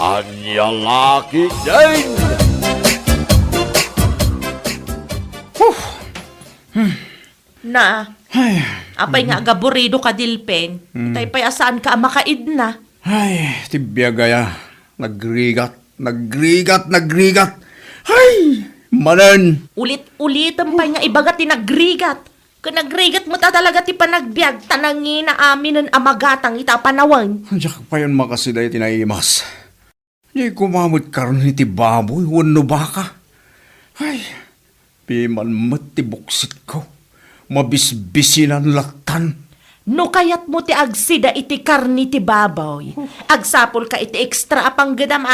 Anya laki din! Na, Ay, apay nga gaburido ka dilpen. Tay pay asaan ka makaid na. ay, tibya gaya. Nagrigat. Ay, manan. Ulit-ulit ang pay nga ibagat ti nagrigat. Kung nagrigat mo ta talaga ti panagbiag, tanangin na amin ng amagatang itapanawan. Diyak pa yun makasiday tinaimas. Di kumamot karon ni ti baboy, wano baka. Ay, piman matibuksit ko. Mabisbisinan laktan. No kayat mo ti agsida iti karni ti baboy. Agsapol ka iti extra apang gadam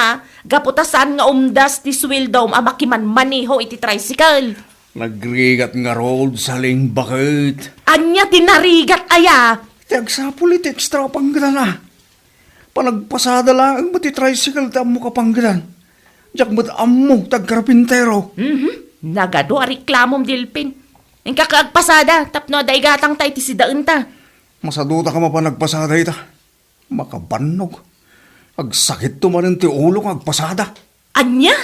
gaputasan nga umdas ti swildom amakiman maniho iti tricycle. Nagrigat nga road sa ling bakit. Anya tinarigat aya. Tagsapul iti extra panggalan na. Panagpasada lang ang mati tricycle ta mo kapanggalan. Diyak mat ammo tagkarpintero. Nagado a reklamom dilpin. Ang kakagpasada, tapno aday gatang tay ti sidaan ta. Masaduta ka mapanagpasada ita. Makabanog. Agsakit tumanin ti ulo ng agpasada. Anya?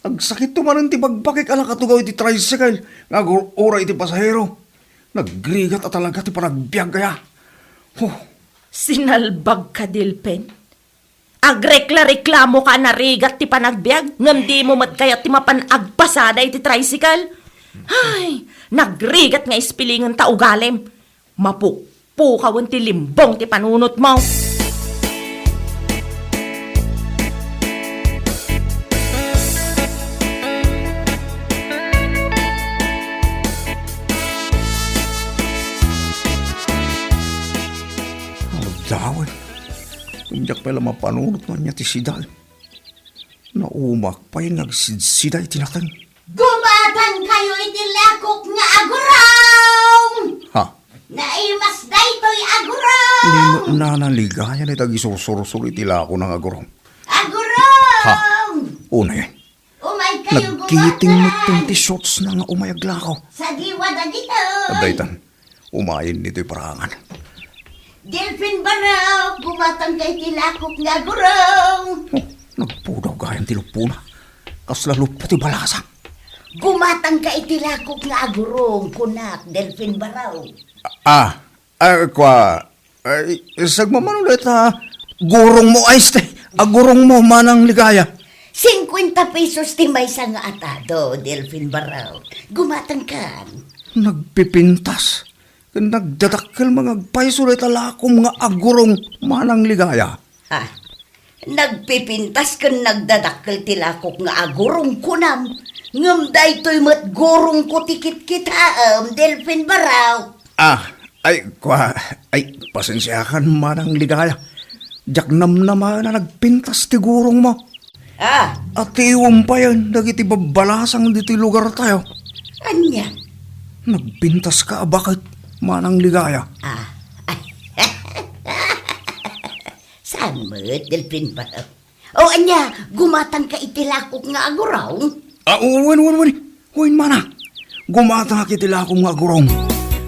Agsakit tumanin ti bagbakik ala katugaw iti tricycle. Nga ora iti pasahero. Nagrigat at talaga ti panagbiag kaya. Sinalbag ka, Dilpen. Agrekla-reklamo ka na rigat ti panagbiag. Ngam di mo mat kaya ti mapanagpasada iti tricycle. Ay, nagrigat nga ispilingan ta ugalem. Mapukpukawan ti limbong ti panunot mo. Dawan. Hindi pala mapanunot man niya ti siday. Naumak pa yung nagsidsiday tinatang. Gumatan kayo iti lakok nga agurong! Ha? Naimas daytoy agurong! Nanaligayan ay tagisusuro-suro itila ako ng agurong. Agurong! Ha? Una yan. Umay kayo Nagkiting mo gumatan! itong t-shorts na nga umayagla ko. Sa diwa na dito! Adaytan, umayin nito'y parangan. Delphin Baraw! Gumatan kayo iti lakok nga agurong! Nagpudaw gayang tilupuna. Kaslalo pati balasang. Gumatan ka iti lakok nga agurong, kunak, Delphin Baraw! Sagmamanulit ha. Gurong mo ay ste. Agurong mo manang ligaya. 50 pesos ti may nga atado, Delphin Baraw. Gumatan ka! Nagpipintas. Nagdadakkel mga agpaysulit alakom nga agurong manang ligaya. Ha? Nagpipintas kan nagdadakkel ti lakok nga agurong kunam. Ngam daytoy mat gurong ko tikit kitaam, Delphin Baraw. Pasensyakan manang ligaya. Diyak namnama na nagpintas ti gurong mo. At iwang pa yan, dagiti babalasang diti lugar tayo. Anya? Nagpintas ka, bakit manang ligaya? Saan mo, Delphin Baraw? O anya, gumatan ka itilakok nga aguraw? Uwan mana. Gumata kitila akong agurong.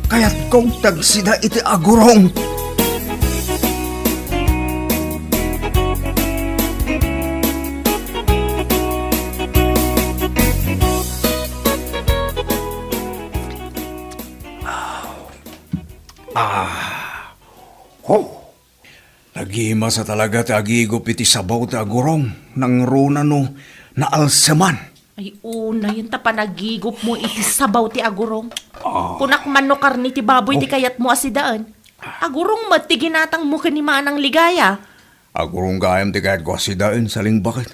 Kaya't kong tagsida iti agurong. Nagima sa talaga ti agigop iti sabaw ti agurong. Nang runa no na alseman. Ay una, yun ta panagigop mo iti sabaw ti agurong. Kunak man no karni ti baboy ti kayat mo asidaan. Agurong mat ti ginatang mo kani manang ligaya. Agurong gayam ti kayat ko asidaan saling bakit.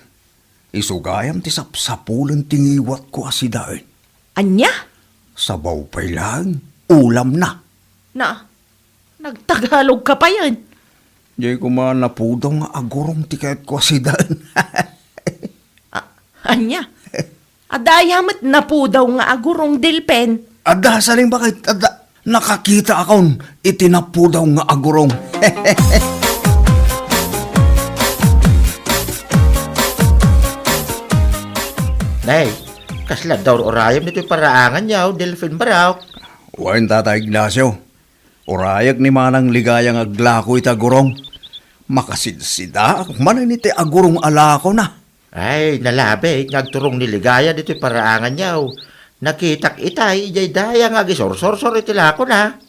Isugayam ti sapsapulan tingiwat ko asidaan. Anya? Sabaw pa'y lang, ulam na. Nagtagalog ka pa yan. Di ko man napudaw nga agurong ti kayat ko asidaan. Anya? Adayamat na po daw nga agurong Dilpen. Ada, saling bakit? Ada, nakakita akong itinapu daw nga agurong. Nay, kasla daw orayam nito paraangan yaw, Delphin Baraw. Wain Tata Ignacio, orayag ni manang ligayang aglako ita gurong. Makasidsida, maniniti agurong ala ko na. Ay, nalabi, ngagturong niligaya dito paraangan niyaw. Nakitak itay, ijay daya nga gisor-sor-sor itila ko na.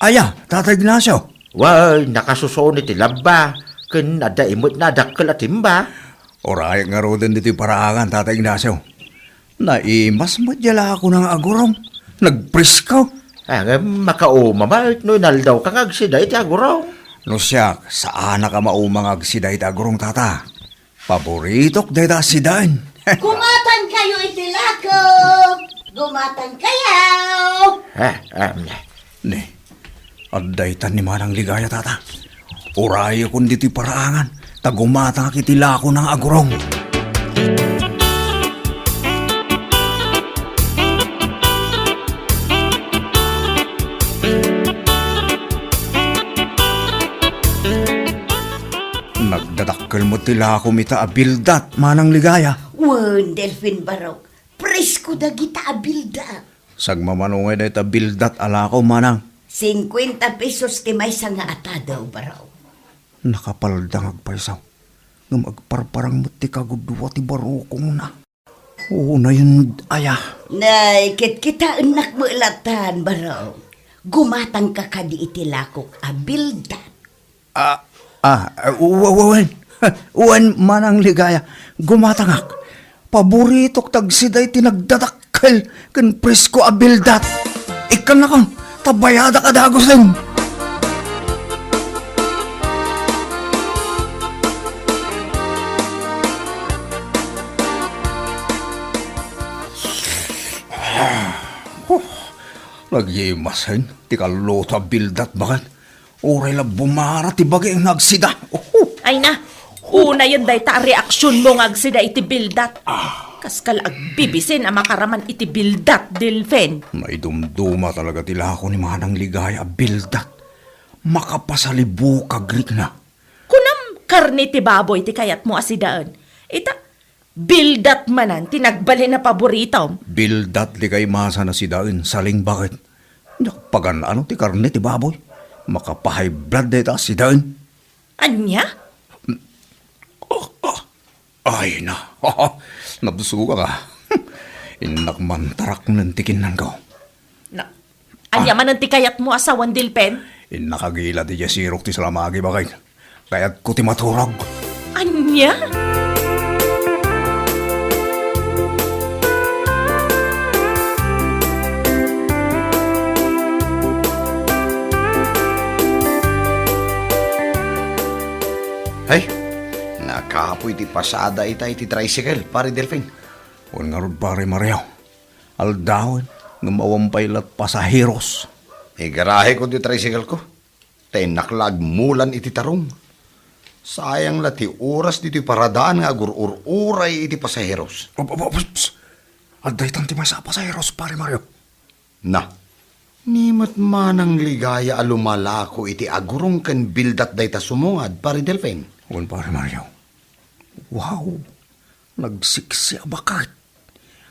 Aya, Tatay Ignacio. Way, nakasusoon iti labba. Ken ada imot na dakkel at timba. Oray nga ro din dito paraangan, Tatay Ignacio. Naimas madyala ako ng agurong. Nagpriskaw. Ang makauma ba, no naldaw kang agsida iti aguraw. No siya, saan na ka maumangag si Day agurong tata? Paboritok Day sidaan. Gumatan kayo itilako! Gumatan kayo! Ne, aday tan ni Manang Ligaya tata. Oray akong dito paraangan. Tagumata kitila ko ng agurong. Nagdadakkel mo tila kumita abildat, Manang Ligaya. Wan, Delphin Baraw. Presko da kita abilda. Sagmamanungay na ita bildat ala ko, Manang. 50 pesos ti may nga atadaw, Baraw. Nakapaldang agpaisaw. Nga magparparang mati kagudwa ti barukong na. Oo na yun, aya. Nay, kita enak mo ilatan, Baraw. Gumatang ka kadi itilakok abilda. Uwan, Manang Ligaya. Gumatangak. Paboritok tagsiday tinagdadakkel kan presko abildat. Ikan na kon, tabayada ka dagos din. Nagyimasin, ti kaluto abildat bakit? Oray la bumara ti bagay ang nagsida. Ay na, una yun day ta reaksyon mo ngagsida iti bildat. Kaskal agbibisin ang makaraman iti bildat, Delphin. Naidumduma talaga tila ako ni Manang Ligaya abildat. Makapasalibu kagrik na. Kunam karni ti baboy ti kayat mo asidaan. Ita, bildat manan, tinagbali na paborito. Bildat di kay masa na si Dain, saling bakit? Pagan ano ti karne ti baboy? Makapahay blood data si Dain. Anya? Ay na, nabusuga ka. Inakmantarak ng tikinan ko. Na, anya man ang ti kayat mo asawan, Delphin? Inakagila ti jasirok ti salamagi bakit? Kaya't ko ti maturog. Anya? Ay, nakapoy ti pasada itay ti tricycle, pare Delphin. Huwag nga rin pare Mario. Aldawin, nga mawampay lat pasaheros. Igarahe ko ti tricycle ko. Tay naklag mulan iti tarong. Sayang la ti oras diti paradaan nga agur-uray iti pasaheros. Alday tanti may sa pasaheros, pare Mario. Na, nimat manang ligaya alumalako iti agurong kan bildat day ta sumungad, pare Delphin. Huwag pare Mario. Wow, nagsiksi abakit.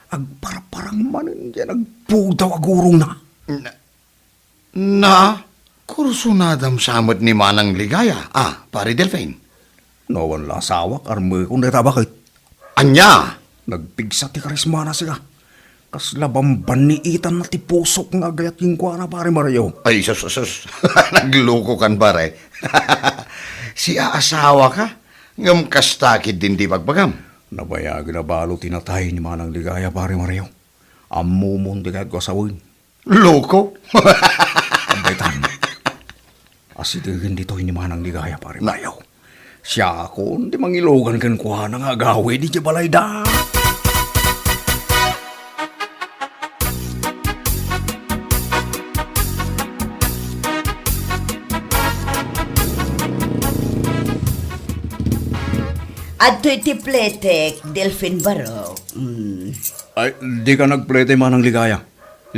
Agparparang manin yan, agpudaw agurong na. Kursunadam samot ni manang ligaya, pare Delphin. Nawan la sawak, armoy kung natabakit. Anya! Nagpigsa ti karismana sila. Kaslabang baniitan na ti pusok nga gayat yung kwa na pare Mario. Ay, sus. Nagloko kan pare. Si aasawa ka? Ngam kastakid din di pagbagam. Nabayag na balo tinatay ni Manang Ligaya pare Mario. Amumon di kahit ko asawin. Loko? Abaitan. Asitigin dito ni Manang Ligaya pare Mario. Siya ako, di mangilogan kan kwa nang agawi di balay da. Adto iti pletek, Delphin Baraw. Ay, di ka nagplete Manang Ligaya.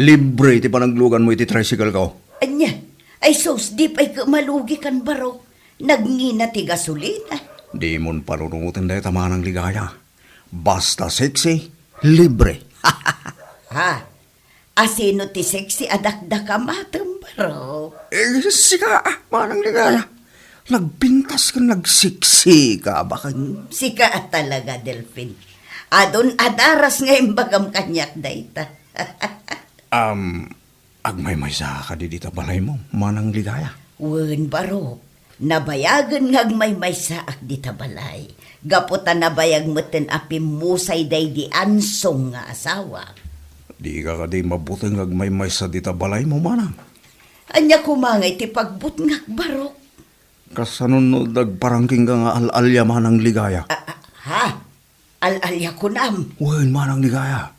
Libre ti panaglugan mo iti tricycle ko. Anya, ay sos di pa'y malugi kan Baraw. Nagngina ti gasolina. Di mon panunungutin dahil Manang Ligaya. Basta sexy, libre. Asino ti sexy adakdaka matam Baraw. Sika, Manang Ligaya. Nagpintas ka, nagsiksi ka, baka... Sika talaga, Delphin. Adon adaras ngayon bagam kanyak dayta. Agmay-may sa ka di dita balay mo, manang ligaya. Wen baro, nabayagan ngagmay may saak di tabalay. Gaputan nabayag meten api musay day di ansong nga asawa. Di ka di mabuting agmay-may sa dita balay mo, manang. Anya kumangay ti pagbut ngak baro. Kasanunod parangking ka nga al-alya manang ligaya. Ha? Al-alya ko nam. Wen, manang ligaya.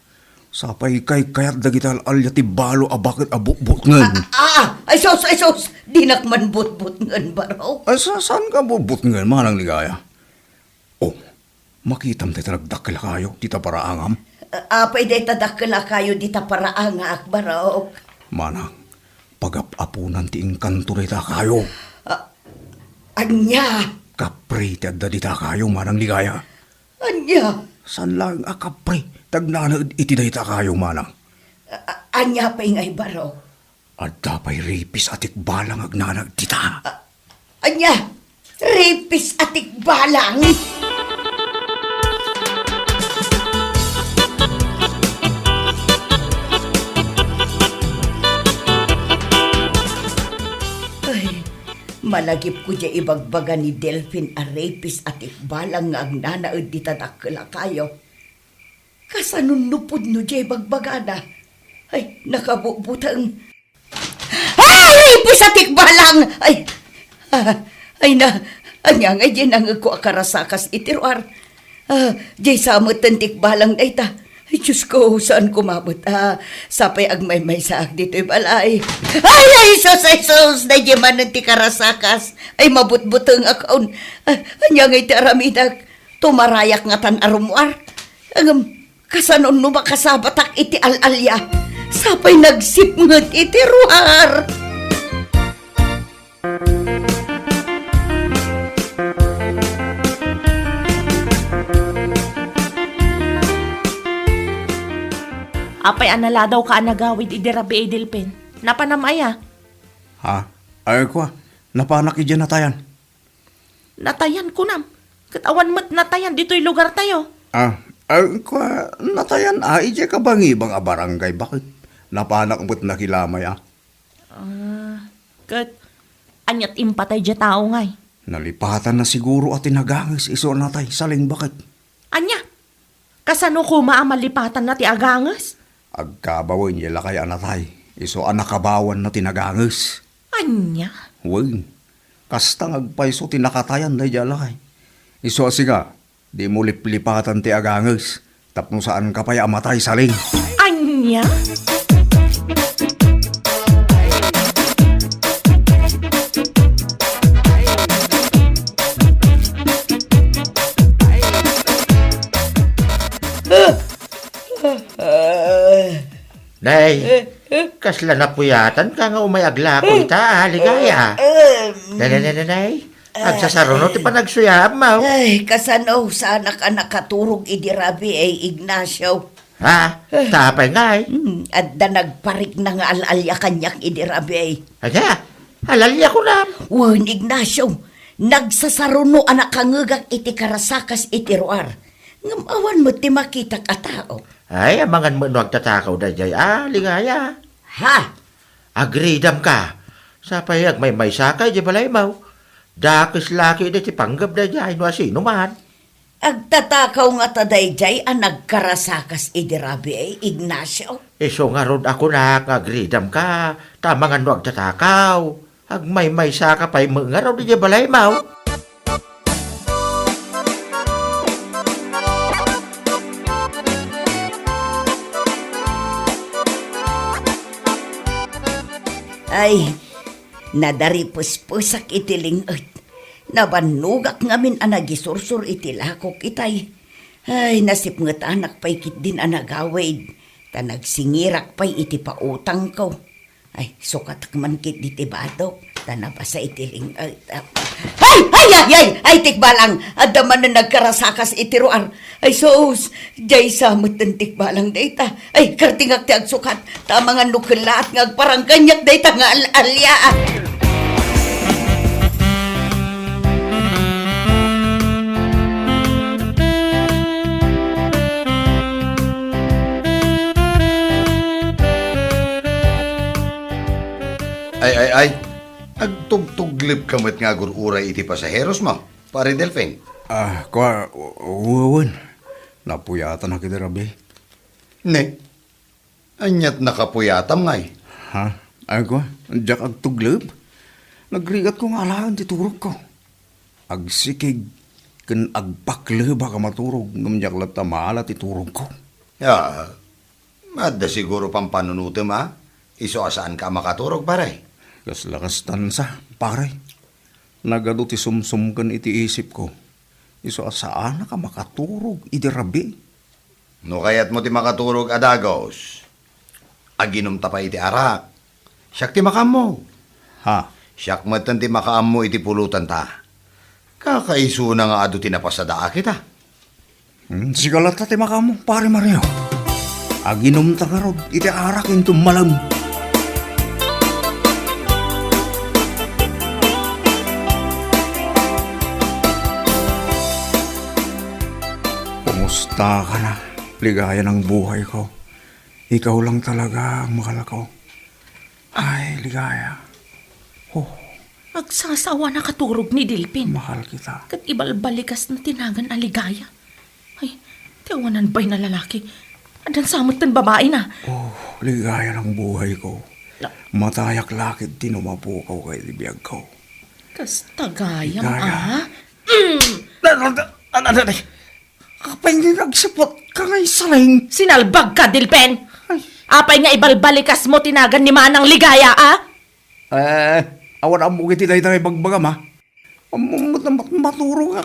Sapay kay kayat dagita al-alya ti balo abakit abukbuk ngen. Ay sos, di nakman but-but ngan baro. Ay, saan ka bubut ngen, manang ligaya? Oh, makitam tayo nagdakila kayo, tita paraangam. Apay day tadakala kayo di ta paraang nga akbaro. Manang, pag-apunan ti inkanto dita kayo. Anya? Kapri ti adda dita kayo, manang ligaya. Anya? San lang kapri, tagnanad iti dita kayo, manang. Anya pa ingay baro. Adda pa'y ripis atik balang agnanag tita. Anya? Rapis atik balang? Ay, malagip ko dya ibagbaga ni Delphin a rapis atik balang nga ang nanaod di tadakala kayo. Kasanunupod no dya ibagbaga na. Ay, nakabubutang. Ay, pisatik balang! Ay na, anya nga dyan ang ako akarasakas itiruar. Dyan sa matantik balang dayta. Ay, Diyos ko, saan kumabot? Sapay agmay-may saak dito'y balay. Ay, sus, na dyan man ang tikarasakas. Ay, mabut-butang akaon. Anya nga iti aramidak, tumarayak nga tan arumuar. Kasanon no makasabatak iti al-alya. Sapay nagsipngot iti ruar. Apay anala daw ka anagawid idirabi Delphin. Napanamaya. Ha? Ay ko, napanak idyan natayan. Natayan ko nam. Katawan mo't natayan dito'y lugar tayo. Ay ko, natayan idyan ka bangi bang barangay, bakit? Napanak mo't nakilamay Kat, anyat impatay dya tao ngay. Nalipatan na siguro at tinagangis iso natay, saling bakit? Anya, kasano ko maamalipatan na ti agangas? Agkabawin yala kay anatay, iso anakabawan na tinagangis. Anya? Wen, kastang agpaiso tinakatayan na yala kay. Iso asiga, di mo liplipatan ti agangis, tapno saan ka pa'y amatay saling. Anya? Nay, kasla na puyatan ka nga umayagla ko ita, ligaya. Nay, agsasarunod ti panagsuyab mo. Ay, kasano sana ka nakaturog idirabi ay Ignacio. Ha? Tapay nga At da nagparik na nga al-alya kanyak idirabi ay. Aga, halalya ko na. Wen, Ignacio, nagsasaruno anak kangagak iti karasakas iti ruar. Ngamawan mo ti makita ka tao. Ay, amangan mo nagtatakaw da jay, ligaya. Ha? Agreedam ka. Sa payag may sakay di balay mo. Dakis laki di ti panggap da jay, no asino man. Agtatakaw nga taday jay ang nagkarasakas idirabi ay Ignacio. Iso nga ron ako na, agreedam ka. Tamangan no agtatakaw. Ag may saka pa'y mga ron di balay mo. Ay, nadaripus-pusak itiling at nabanugak ngamin anagisursur itilakok itay. Ay, nasip ngat anak pa'y kit din anagawid. Ta nagsingirak pa'y iti pautang ko. Ay, sukat man kit ditibado. Ta nabasa itiling at... Ay, tikbalang! Adaman na nagkarasakas itiruar. Ay, sos, jay samot ng tikbalang data. Ay, kartingak ti agsukat. Tamangan nukulat ngag parang kanyak data nga al-alya. ay. Agtugtuglip kamot nga agururay iti pasaheros mo, pare Delphine. Uwan. Napuyatan na kita, Rabi. Ne, anyat nakapuyatam ngay. Ha? Ako, andiyak agtuglib. Nagrigat ko nga alahan ti turog ko. Agsikig, kan agpakle baka maturog. Ngamdiyak lang tamala ti turog ko. Ya, madda siguro pang panunutim ha. Iso asaan ka makaturog pare. Kas lakas tansa, pare. Nagado ti sumsum kan iti isip ko. Iso asaan na ka makaturog, iti Rabi. No kayat mo ti makaturog adagos. Aginom ta pa iti arak. Siyak ti makam mo. Ha? Siyak matan ti makaam mo iti pulutan ta. Kakaiso na nga ado tinapasada kita. Sigalat na ti makamo, pare Mario. Aginom ta nga rod, iti arak into malam. Kumusta ka na? Ligaya ng buhay ko. Ikaw lang talaga ang mahal ko. Ay, ligaya. Oh, Agsasawa na katurog ni Delphine. mahal kita. Kat ibalbalikas na tinagan aligaya. Ay, tiyawanan ba'y na lalaki? Adan samot ng babae na. Oh, ligaya ng buhay ko. Matayak lakid tinumapukaw kay libiyag ko. Kas tagayam Ligaya. ah. Kapay nga nagsipot ka ngay saling. Sinalbag ka, Delphine. Apay nga ibalbalikas mo tinagan ni Manang Ligaya, ah? Awan ang mukit itay tayo bagbagam ha. Maturo nga.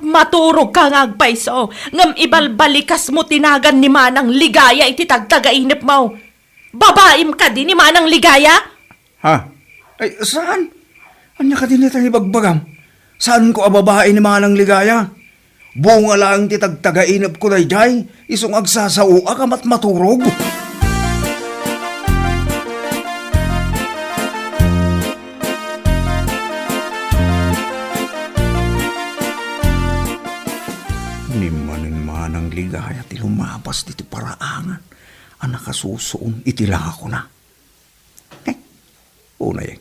Maturog ka nga agpaiso. Ngam ibalbalikas mo tinagan ni Manang Ligaya iti tagtagainip mo. Babaim ka din ni Manang Ligaya? Ha? Ay, saan? Anya ka din itay bagbagam? Saan ko ababae ni Manang Ligaya? Bunga lang ti tagtagainip ko dayjay. Isong agsasao ka maturog. Nimanin Manang Ligaya ti lumabas diti paraangan. Ang nakasusoon itila ko na. Una yan.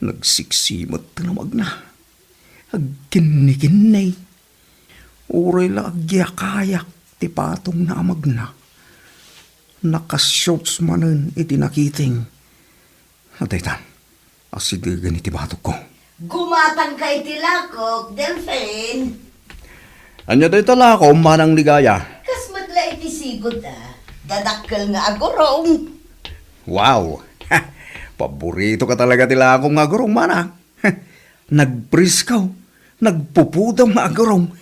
Nagsiksimot tinamag na. Agkinnikinnay. Uray la agyakayak ti patong na amag na. Nakashorts manen iti nakiting. Nataytan, asigagan iti batok ko. Gumatang ka iti lakok, Delphine. Anya tayo tala ko, Manang Ligaya. Kas madla iti sigod dadakkel nga agurong. Wow! Paborito ka talaga tila akong agurong, Manang. Nagpriskaw. Nagpupudang maagurong.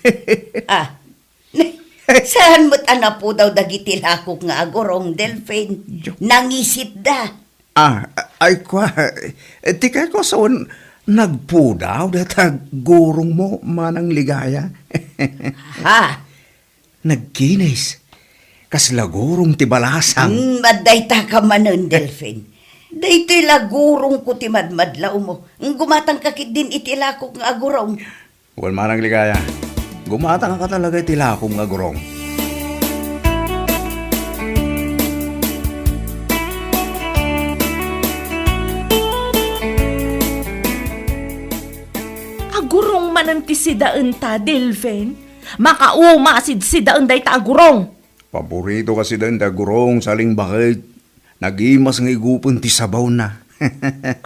Saan mo't anapo daw dagiti lakok nga agurong, Delphine? Nangisit da. Ay kwa. Ti kaya ko saan nagpudaw data gurong mo, Manang Ligaya. Nagkinis. Kasla gurong ti balasang. Maday ta ka manon, Delphine. Daytoy lagurong ko ti madmadlaw mo. Gumatang kakit din iti lakok nga agurong. Well, Manang Ligaya, gumatang ka talaga itila akong agurong. Agurong mananti si daan ta, Delphine. Makaumasid si daan day ta agurong. Paborito kasi din agurong saling bakit. Nagimas ng igupon ti sabaw na.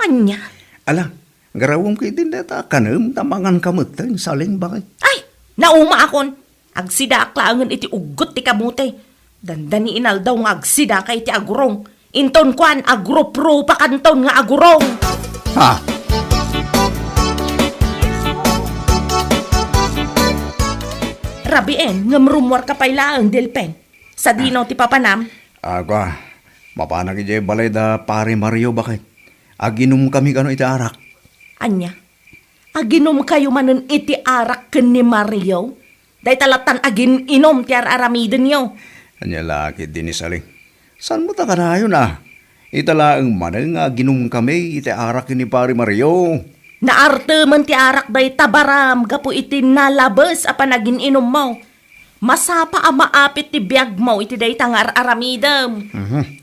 Anya? Alam, garawang kayo din data kanam tamangan kamutan saling bakit. Ay, nauma akon. Agsida aklangan iti ugot ti kamute. Dandani inal daw nga agsida kay ti agurong. Inton kwan agro-pro pa kanton nga agurong. Ha? Rabien, ngamrumwar ka pailaan, Delphine. Sa dinaw ti papanam. Agwa, mapanag ije balay da pare Mario bakit? Aginom kami kano iti arak. Anya, aginom kayo manen iti arak ken ni Mario? Day talatan agin inom ti aramiden yo. Anya laki din ni saling. San mo ta kanayon ah? Italaang manang nga ginom kami iti arak ni pare Mario. Naarte man ti arak day tabaram gapu iti nalabes apan agin inom mo. Masapa a maapit ti biag mo iti day tangar aramidem.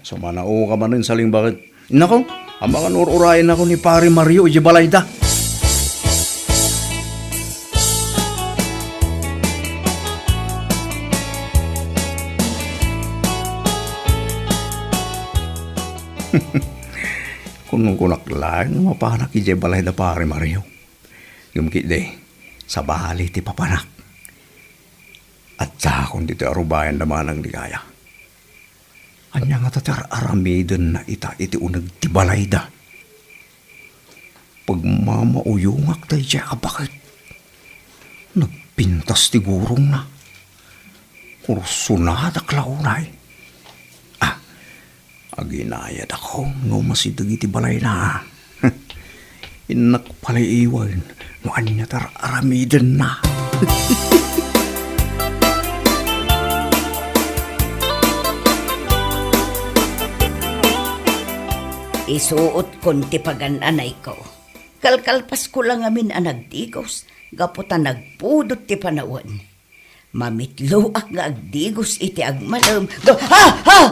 So manao ka manin saling bakit? Nako, Ang mga nururayan ako ni Pare Mario iti balayda. Kunong kunaklaan, mapanak iti balayda Pare Mario. Gumkit de, sa bali ti papanak. At sakon dito arubayan naman ang ligaya. Anya nga tatar aramiden na ita iti unag ti balayda. Pagmamauyungak tayo siya bakit? Nagpintas ti gurong na. Kursunada klaunay. Aginayad ako no masidag iti balay na. Inak palay iwan no anya tar aramiden na. Isuot kon ti pagananay ko. Kalkalpas ko lang amin ang nagdigos, gaputa nagpudot ti panawan. Mamitloak nga agdigos iti agmalam.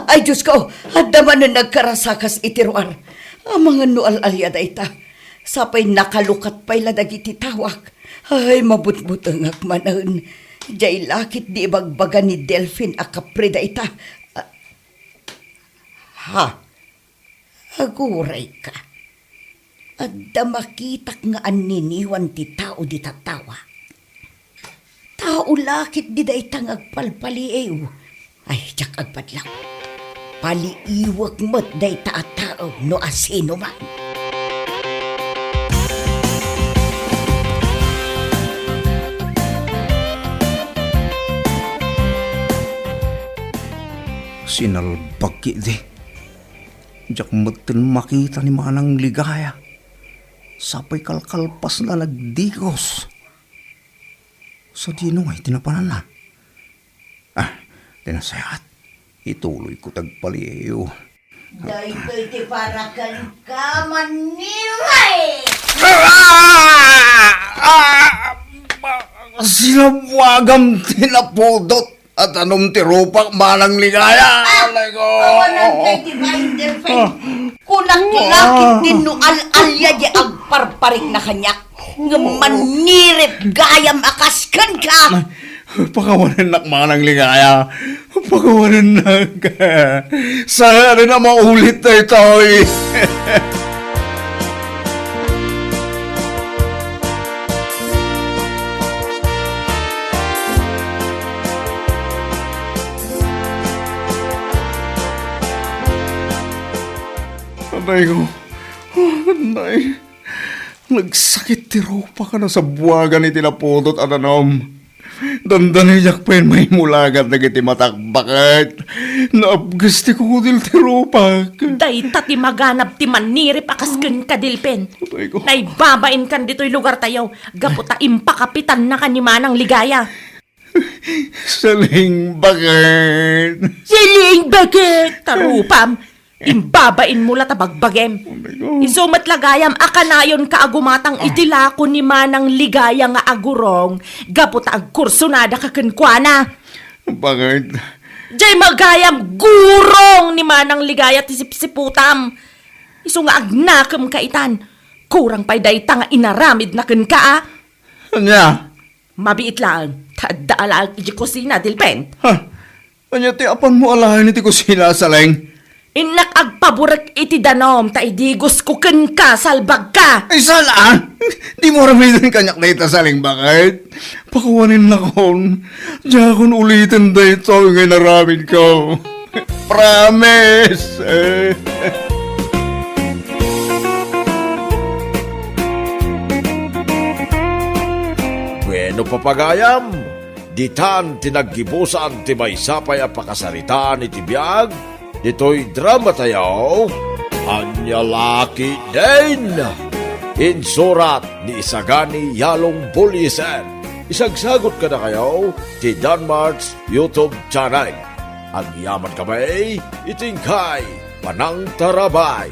Ay Diyos ko! Adaman na nagkarasakas iti ruar. Ang mga nual-alyada ita. Sapay nakalukat pa'y ladag iti tawak. Ay mabutbutang akmanan. Diyay lakit di ibagbaga ni Delphine akaprida ita. Aguray ka. Adda makitak nga aniniwan ti tao di tatawa. Tao lakit di da itang agpalpaliew. Ay, tsak agpadlaw. Paliiwag mo't da ita-tao no asino man. Sinalbag di. Diyak matin makita ni manang ligaya. Sapay kalkalpas na nagdigos. So di nung ay tinapanan na. Tinasayat. Ituloy ko tagpaliyo. Dahil ti parakan ka maniray! Sinabwagam tinapudot at anong tirupak manang ligaya. Awanan kay ti Binderfeld. Kunak lakit din no al-alya di agparparik na kanyak. Nga manirip gayam akaskan ka. Pakawanan nak manang ligaya. Pakawanan nak. Sana rin na maulit na ito eh. Anay ko. Anay. Nagsakit ti ropa ka na sa buwagan ni tinapudot at anom. Dandanay pa yun may mulagat na kiti matakbakat. Naabgas ti kudil ti ropa. Day tati maganap ti manirip akasken ka dilpen. Anay ko. Naibabain kan dito'y lugar tayo. Gaputa impakapitan na kanimanang ligaya. Saling bagat. Siling bagit! Tarupam! Imbabain mo lata bagbagem. Isumat lagayam akanayon ka agumatang itilako ni manang ligaya nga agurong. Gaputa agkursunada ka kenkwana. Bakit? Jay magayam gurong ni manang ligaya ti sipsiputam. Isu nga agnakam kaitan. Kurang pa'y dayta nga inaramid na ken ka. Anya? Mabiit lang. Taddaala ang iji kusina dilpen. Anya ti apan mo alahan iti kusina saleng? Inak agpaburak iti danom ta idigos ko ken ka salbag ka. Ay sala! Di mo ramidan kanyak na itasaling bakit? Pakawanin na kon. Diya kon ulitin da ito ngay naramid ko. Promise! Bueno papagayam, ditan tinaggibusan ti may sapay a pakasaritaan iti biyag, dito'y drama tayo, Anya Laki din. Insurat ni Isagani Yalong Buliser. Isagsagot ka na kayo ti Danmarks YouTube channel. Ang yaman kamay, itingkay, Panang Tarabay.